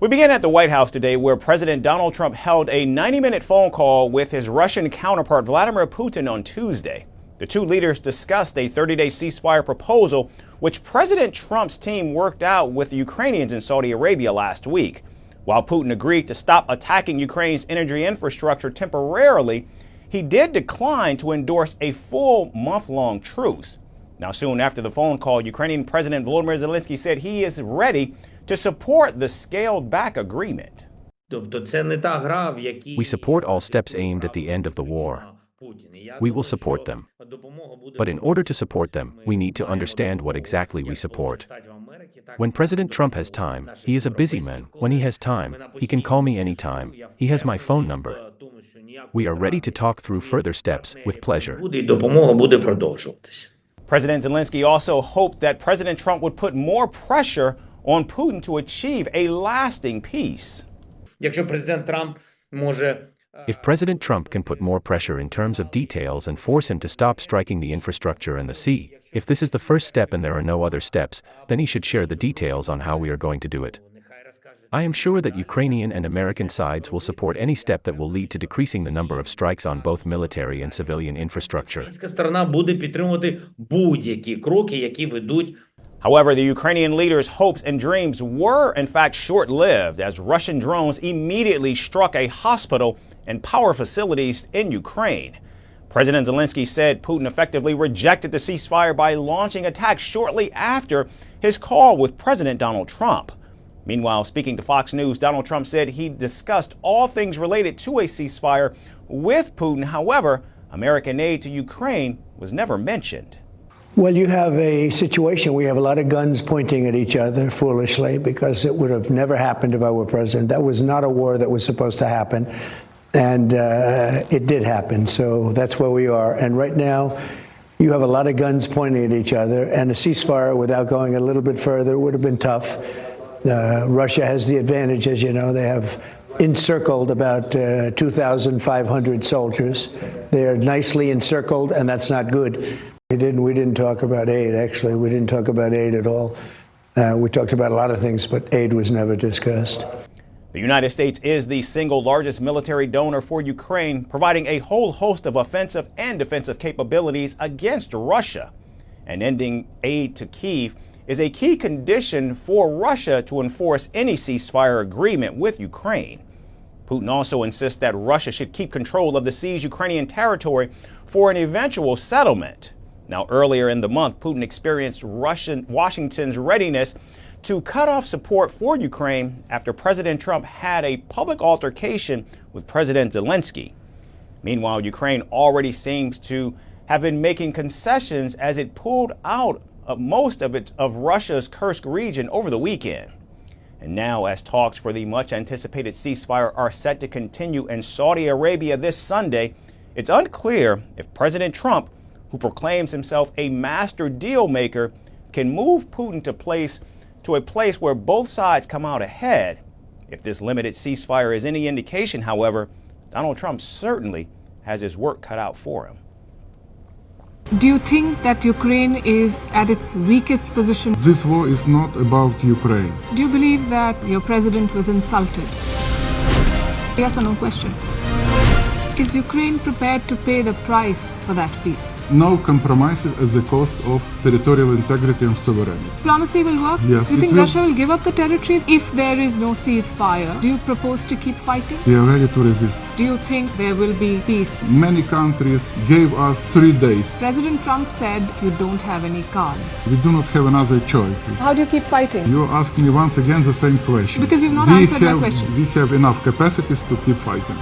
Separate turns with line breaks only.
We begin at the White House today, where President Donald Trump held a 90-minute phone call with his Russian counterpart Vladimir Putin on Tuesday. The two leaders discussed a 30-day ceasefire proposal, which President Trump's team worked out with the Ukrainians in Saudi Arabia last week. While Putin agreed to stop attacking Ukraine's energy infrastructure temporarily, he did decline to endorse a full month-long truce. Now, soon after the phone call, Ukrainian President Volodymyr Zelensky said he is ready to support the scaled-back agreement.
We support all steps aimed at the end of the war. We will support them. But in order to support them, we need to understand what exactly we support. When President Trump has time, he is a busy man. When he has time, he can call me anytime. He has my phone number. We are ready to talk through further steps with pleasure.
President Zelensky also hoped that President Trump would put more pressure on Putin to achieve a lasting peace.
If President Trump can put more pressure in terms of details and force him to stop striking the infrastructure and the sea, if this is the first step and there are no other steps, then he should share the details on how we are going to do it. I am sure that Ukrainian and American sides will support any step that will lead to decreasing the number of strikes on both military and civilian infrastructure.
However, the Ukrainian leaders' hopes and dreams were, in fact, short-lived as Russian drones immediately struck a hospital and power facilities in Ukraine. President Zelensky said Putin effectively rejected the ceasefire by launching attacks shortly after his call with President Donald Trump. Meanwhile, speaking to Fox News, Donald Trump said he discussed all things related to a ceasefire with Putin. However, American aid to Ukraine was never mentioned.
Well, you have a situation where you have a lot of guns pointing at each other foolishly, because it would have never happened if I were president. That was not a war that was supposed to happen, and it did happen. So that's where we are. And right now, you have a lot of guns pointing at each other, and a ceasefire without going a little bit further would have been tough. Russia has the advantage, as you know. They have encircled about 2,500 soldiers. They are nicely encircled, and that's not good. We didn't talk about aid, actually. We didn't talk about aid at all. We talked about a lot of things, but aid was never discussed.
The United States is the single largest military donor for Ukraine, providing a whole host of offensive and defensive capabilities against Russia. And ending aid to Kyiv is a key condition for Russia to enforce any ceasefire agreement with Ukraine. Putin also insists that Russia should keep control of the seized Ukrainian territory for an eventual settlement. Now, earlier in the month, Putin experienced Washington's readiness to cut off support for Ukraine after President Trump had a public altercation with President Zelensky. Meanwhile, Ukraine already seems to have been making concessions as it pulled out of most of Russia's Kursk region over the weekend. And now, as talks for the much-anticipated ceasefire are set to continue in Saudi Arabia this Sunday, it's unclear if President Trump, who proclaims himself a master deal maker, can move Putin to a place where both sides come out ahead. If this limited ceasefire is any indication, however, Donald Trump certainly has his work cut out for him.
Do you think that Ukraine is at its weakest position?
This war is not about Ukraine.
Do you believe that your president was insulted? Yes or no question. Is Ukraine prepared to pay the price for that peace?
No compromises at the cost of territorial integrity and sovereignty.
Diplomacy will work?
Yes.
Do you think Russia will give up the territory if there is no ceasefire? Do you propose to keep fighting?
We are ready to resist.
Do you think there will be peace?
Many countries gave us 3 days.
President Trump said you don't have any cards.
We do not have another choice.
How do you keep fighting?
You ask me once again the same question.
Because you've not answered my question.
We have enough capacities to keep fighting.